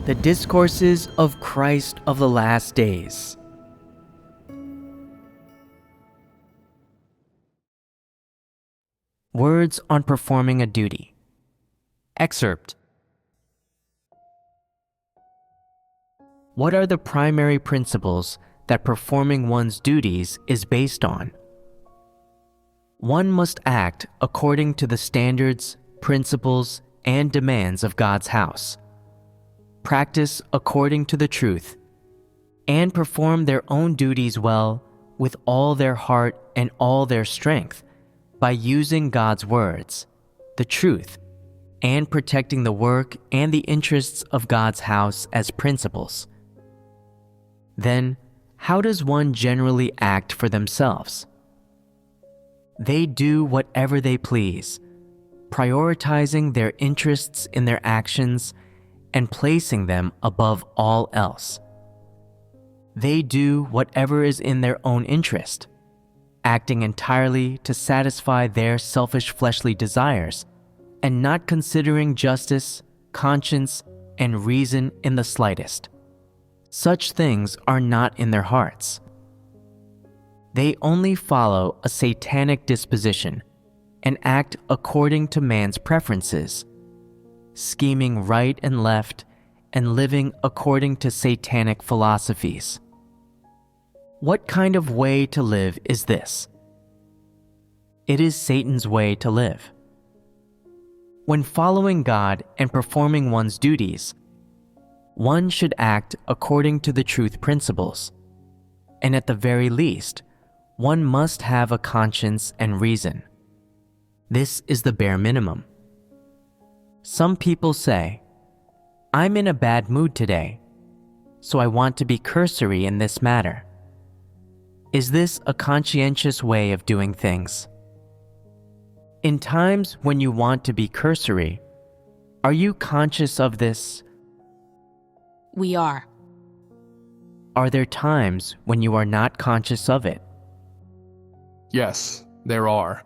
The Discourses of Christ of the Last Days. Words on performing a duty. Excerpt. What are the primary principles that performing one's duties is based on? One must act according to the standards, principles, and demands of God's house, practice according to the truth, and perform their own duties well with all their heart and all their strength by using God's words, the truth, and protecting the work and the interests of God's house as principles. Then, how does one generally act for themselves? They do whatever they please, prioritizing their interests in their actions and placing them above all else. They do whatever is in their own interest, acting entirely to satisfy their selfish fleshly desires and not considering justice, conscience, and reason in the slightest. Such things are not in their hearts. They only follow a satanic disposition and act according to man's preferences, scheming right and left and living according to satanic philosophies. What kind of way to live is this? It is Satan's way to live. When following God and performing one's duties, one should act according to the truth principles, and at the very least, one must have a conscience and reason. This is the bare minimum. Some people say, "I'm in a bad mood today, so I want to be cursory in this matter." Is this a conscientious way of doing things? In times when you want to be cursory, are you conscious of this? We are. Are there times when you are not conscious of it? Yes, there are.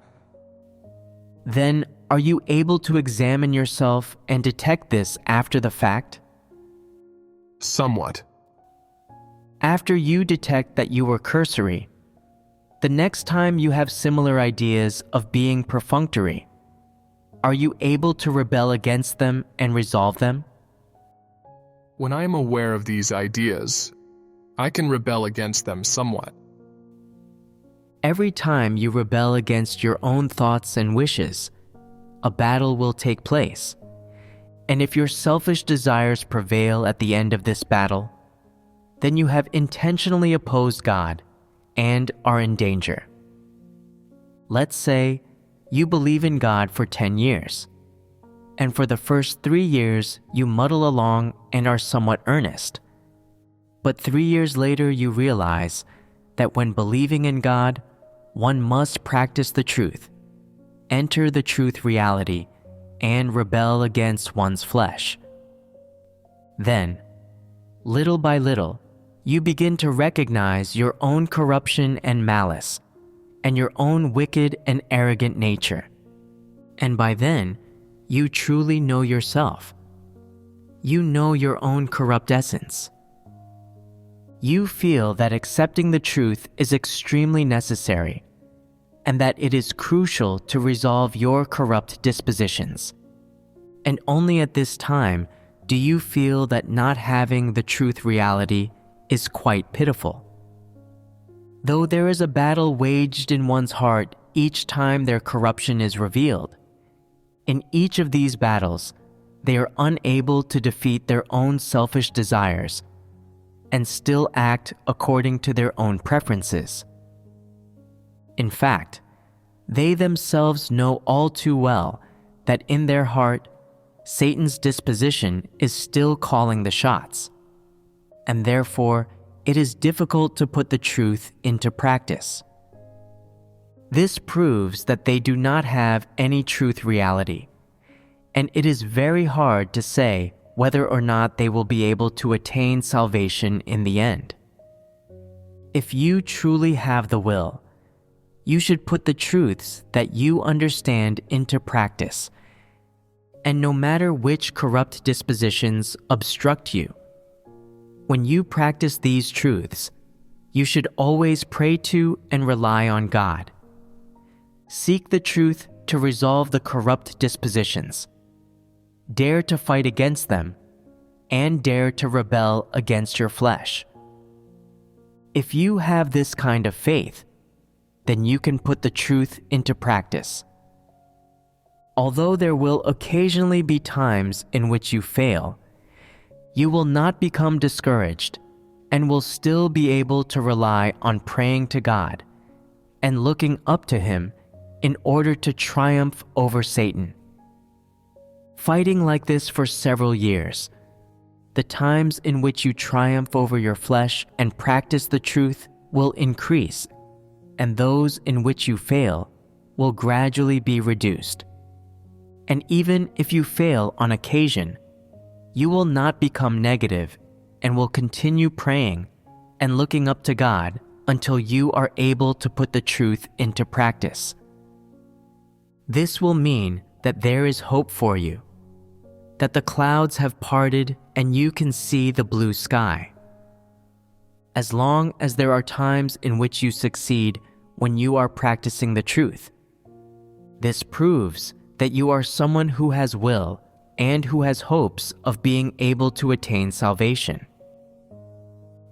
Then, are you able to examine yourself and detect this after the fact? Somewhat. After you detect that you were cursory, the next time you have similar ideas of being perfunctory, are you able to rebel against them and resolve them? When I am aware of these ideas, I can rebel against them somewhat. Every time you rebel against your own thoughts and wishes, a battle will take place, and if your selfish desires prevail at the end of this battle, then you have intentionally opposed God and are in danger. Let's say you believe in God for 10 years, and for the first 3 years you muddle along and are somewhat earnest. But 3 years later you realize that when believing in God, one must practice the truth, enter the truth reality, and rebel against one's flesh. Then, little by little, you begin to recognize your own corruption and malice, and your own wicked and arrogant nature. And by then, you truly know yourself. You know your own corrupt essence. You feel that accepting the truth is extremely necessary, and that it is crucial to resolve your corrupt dispositions. And only at this time do you feel that not having the truth reality is quite pitiful. Though there is a battle waged in one's heart each time their corruption is revealed, in each of these battles, they are unable to defeat their own selfish desires and still act according to their own preferences. In fact, they themselves know all too well that in their heart, Satan's disposition is still calling the shots, and therefore it is difficult to put the truth into practice. This proves that they do not have any truth reality, and it is very hard to say whether or not they will be able to attain salvation in the end. If you truly have the will, you should put the truths that you understand into practice and no matter which corrupt dispositions obstruct you. When you practice these truths, you should always pray to and rely on God. Seek the truth to resolve the corrupt dispositions. Dare to fight against them, and dare to rebel against your flesh. If you have this kind of faith, then you can put the truth into practice. Although there will occasionally be times in which you fail, you will not become discouraged and will still be able to rely on praying to God and looking up to Him in order to triumph over Satan. Fighting like this for several years, the times in which you triumph over your flesh and practice the truth will increase, and those in which you fail will gradually be reduced. And even if you fail on occasion, you will not become negative and will continue praying and looking up to God until you are able to put the truth into practice. This will mean that there is hope for you, that the clouds have parted and you can see the blue sky. As long as there are times in which you succeed when you are practicing the truth, this proves that you are someone who has will and who has hopes of being able to attain salvation.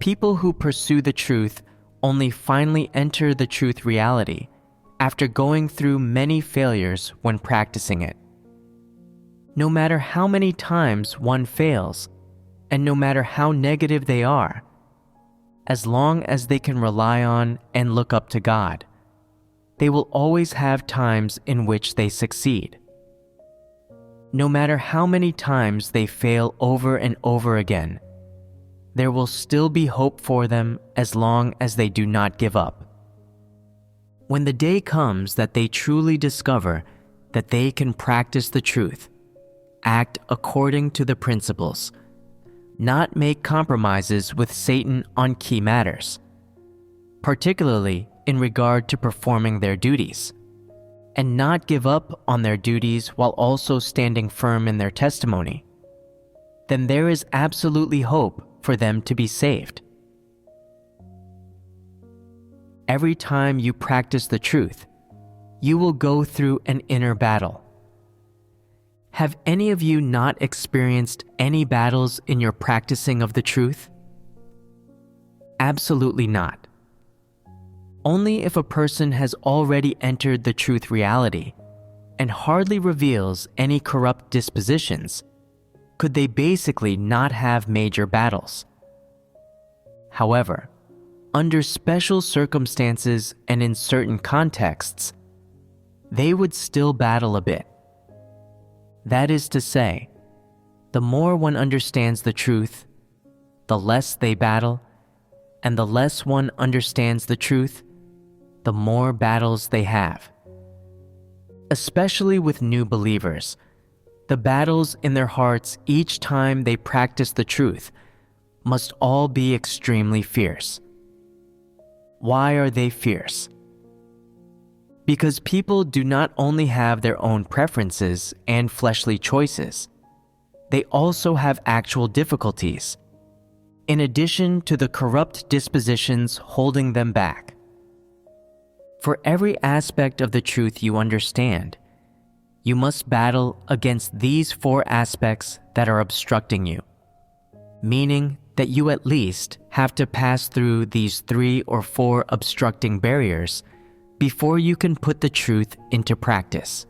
People who pursue the truth only finally enter the truth reality after going through many failures when practicing it. No matter how many times one fails, and no matter how negative they are, as long as they can rely on and look up to God, they will always have times in which they succeed. No matter how many times they fail over and over again, there will still be hope for them as long as they do not give up. When the day comes that they truly discover that they can practice the truth, act according to the principles, not make compromises with Satan on key matters, particularly in regard to performing their duties, and not give up on their duties while also standing firm in their testimony, then there is absolutely hope for them to be saved. Every time you practice the truth, you will go through an inner battle. Have any of you not experienced any battles in your practicing of the truth? Absolutely not. Only if a person has already entered the truth reality and hardly reveals any corrupt dispositions could they basically not have major battles. However, under special circumstances and in certain contexts, they would still battle a bit. That is to say, the more one understands the truth, the less they battle, and the less one understands the truth, the more battles they have. Especially with new believers, the battles in their hearts each time they practice the truth must all be extremely fierce. Why are they fierce? Because people do not only have their own preferences and fleshly choices, they also have actual difficulties, in addition to the corrupt dispositions holding them back. For every aspect of the truth you understand, you must battle against these 4 aspects that are obstructing you, meaning that you at least have to pass through these 3 or 4 obstructing barriers before you can put the truth into practice.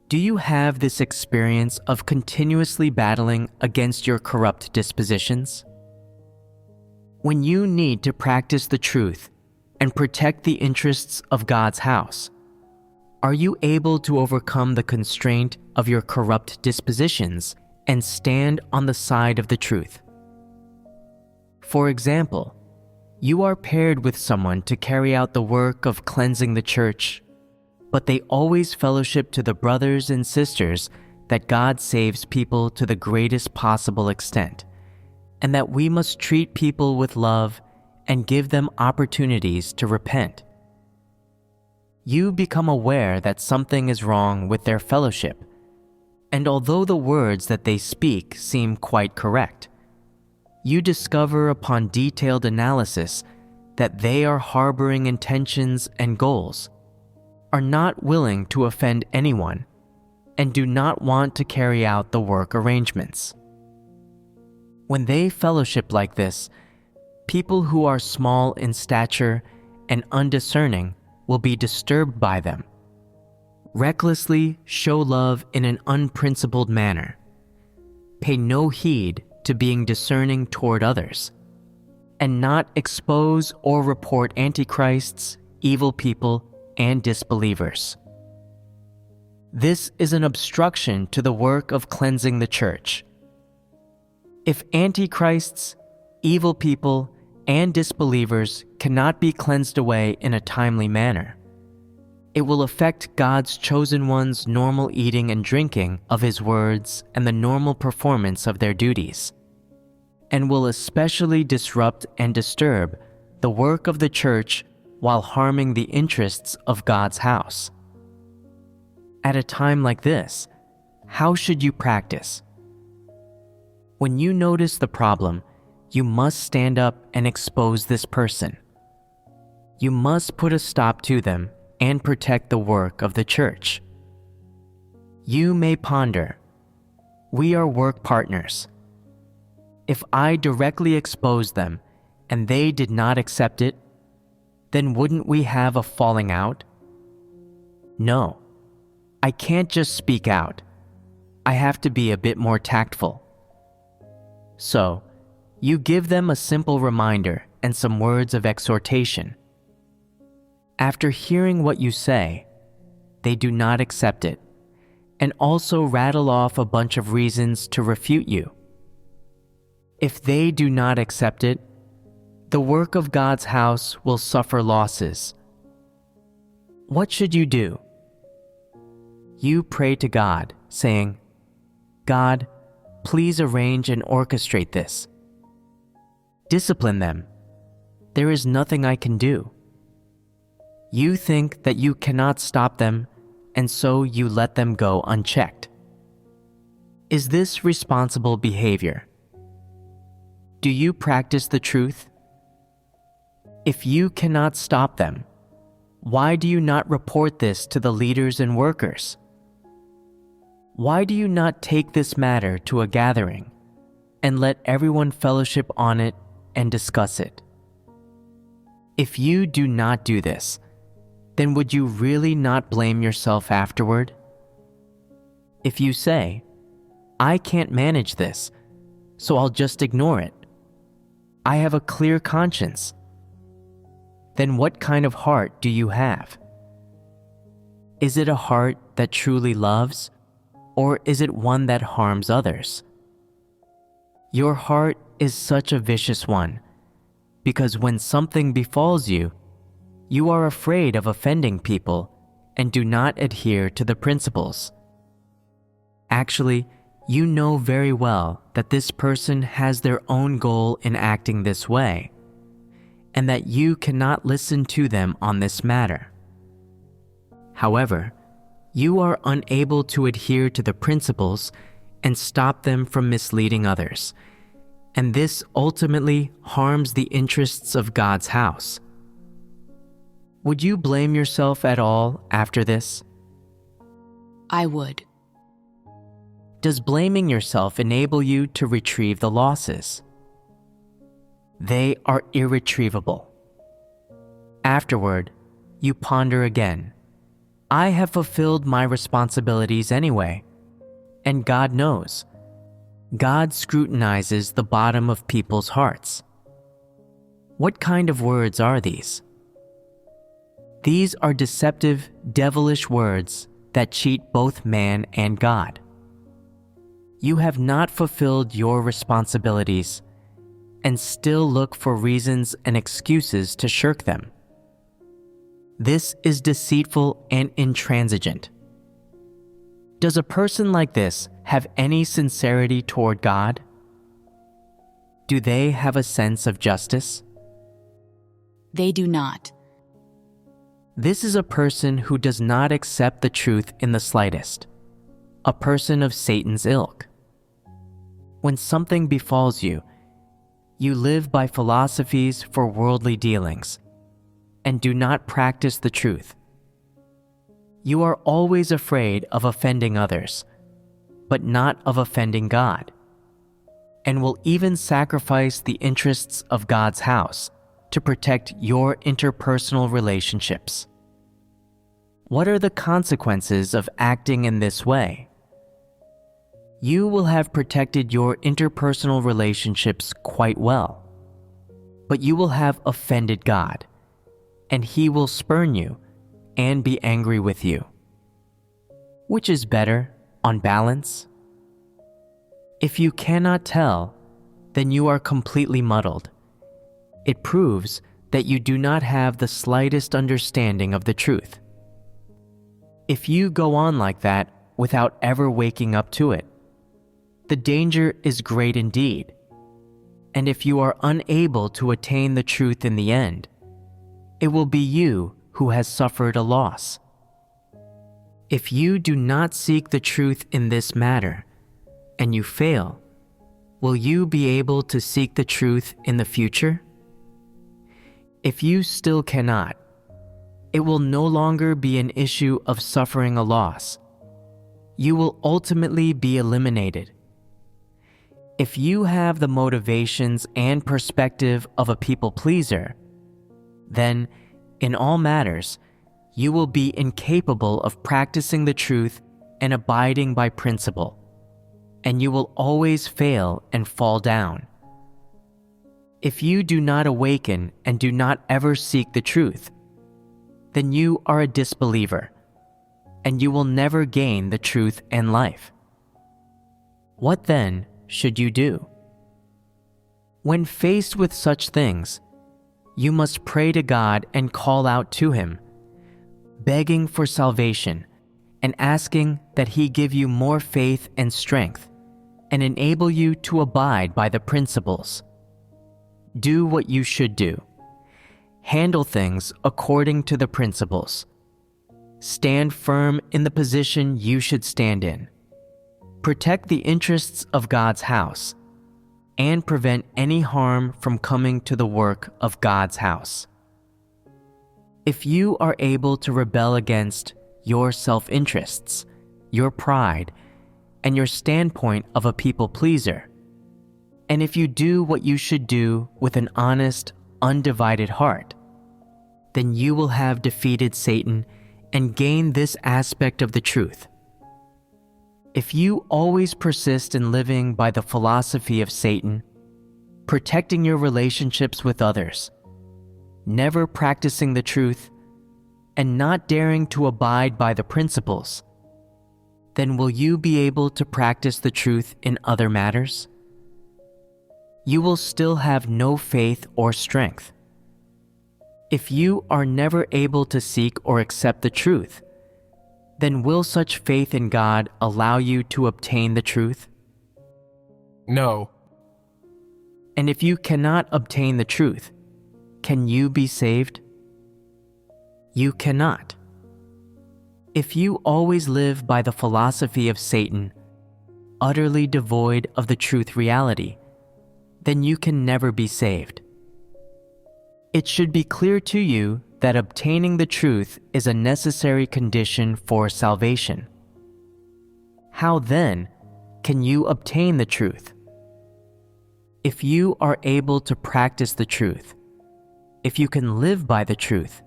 Do you have this experience of continuously battling against your corrupt dispositions? When you need to practice the truth and protect the interests of God's house, are you able to overcome the constraint of your corrupt dispositions and stand on the side of the truth? For example, you are paired with someone to carry out the work of cleansing the church, but they always fellowship to the brothers and sisters that God saves people to the greatest possible extent, and that we must treat people with love and give them opportunities to repent. You become aware that something is wrong with their fellowship, And although the words that they speak seem quite correct, you discover upon detailed analysis that they are harboring intentions and goals, are not willing to offend anyone, and do not want to carry out the work arrangements. When they fellowship like this, people who are small in stature and undiscerning will be disturbed by them, recklessly show love in an unprincipled manner, pay no heed to being discerning toward others, and not expose or report antichrists, evil people, and disbelievers. This is an obstruction to the work of cleansing the church. If antichrists, evil people, and disbelievers cannot be cleansed away in a timely manner, it will affect God's chosen ones' normal eating and drinking of His words and the normal performance of their duties, and will especially disrupt and disturb the work of the church while harming the interests of God's house. At a time like this, how should you practice? When you notice the problem, you must stand up and expose this person. You must put a stop to them and protect the work of the church. You may ponder, we are work partners. If I directly exposed them and they did not accept it, then wouldn't we have a falling out? No, I can't just speak out. I have to be a bit more tactful. So, you give them a simple reminder and some words of exhortation. After hearing what you say, they do not accept it, and also rattle off a bunch of reasons to refute you. If they do not accept it, the work of God's house will suffer losses. What should you do? You pray to God, saying, God, please arrange and orchestrate this. Discipline them. There is nothing I can do. You think that you cannot stop them, and so you let them go unchecked. Is this responsible behavior? Do you practice the truth? If you cannot stop them, why do you not report this to the leaders and workers? Why do you not take this matter to a gathering and let everyone fellowship on it and discuss it? If you do not do this, then would you really not blame yourself afterward? If you say, I can't manage this, so I'll just ignore it. I have a clear conscience. Then what kind of heart do you have? Is it a heart that truly loves, or is it one that harms others? Your heart is such a vicious one, because when something befalls you, you are afraid of offending people and do not adhere to the principles. Actually, you know very well that this person has their own goal in acting this way, and that you cannot listen to them on this matter. However, you are unable to adhere to the principles and stop them from misleading others, and this ultimately harms the interests of God's house. Would you blame yourself at all after this? I would. Does blaming yourself enable you to retrieve the losses? They are irretrievable. Afterward, you ponder again. I have fulfilled my responsibilities anyway, and God knows. God scrutinizes the bottom of people's hearts. What kind of words are these? These are deceptive, devilish words that cheat both man and God. You have not fulfilled your responsibilities and still look for reasons and excuses to shirk them. This is deceitful and intransigent. Does a person like this have any sincerity toward God? Do they have a sense of justice? They do not. This is a person who does not accept the truth in the slightest. a person of Satan's ilk. When something befalls you, you live by philosophies for worldly dealings, and do not practice the truth. You are always afraid of offending others, but not of offending God, and will even sacrifice the interests of God's house to protect your interpersonal relationships. What are the consequences of acting in this way? You will have protected your interpersonal relationships quite well, but you will have offended God, and He will spurn you and be angry with you. Which is better, on balance? If you cannot tell, then you are completely muddled. It proves that you do not have the slightest understanding of the truth. If you go on like that without ever waking up to it, the danger is great indeed. And if you are unable to attain the truth in the end, it will be you who has suffered a loss. If you do not seek the truth in this matter, and you fail, will you be able to seek the truth in the future? If you still cannot, it will no longer be an issue of suffering a loss. You will ultimately be eliminated. If you have the motivations and perspective of a people pleaser, then, in all matters, you will be incapable of practicing the truth and abiding by principle, and you will always fail and fall down. If you do not awaken and do not ever seek the truth, then you are a disbeliever, and you will never gain the truth and life. What then should you do? When faced with such things, you must pray to God and call out to Him, begging for salvation and asking that He give you more faith and strength and enable you to abide by the principles. Do what you should do. Handle things according to the principles. Stand firm in the position you should stand in. Protect the interests of God's house and prevent any harm from coming to the work of God's house. If you are able to rebel against your self-interests, your pride, and your standpoint of a people pleaser, and if you do what you should do with an honest, undivided heart, then you will have defeated Satan and gain this aspect of the truth. If you always persist in living by the philosophy of Satan, protecting your relationships with others, never practicing the truth, and not daring to abide by the principles, then will you be able to practice the truth in other matters? You will still have no faith or strength. If you are never able to seek or accept the truth, then will such faith in God allow you to obtain the truth? No. And if you cannot obtain the truth, can you be saved? You cannot. If you always live by the philosophy of Satan, utterly devoid of the truth reality, then you can never be saved. It should be clear to you that obtaining the truth is a necessary condition for salvation. How then can you obtain the truth? If you are able to practice the truth, if you can live by the truth,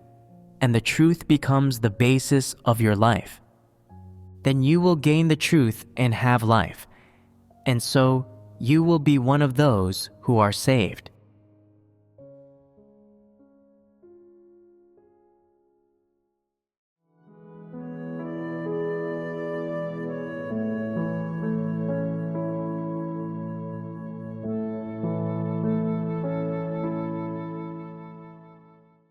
and the truth becomes the basis of your life, then you will gain the truth and have life, and so you will be one of those who are saved.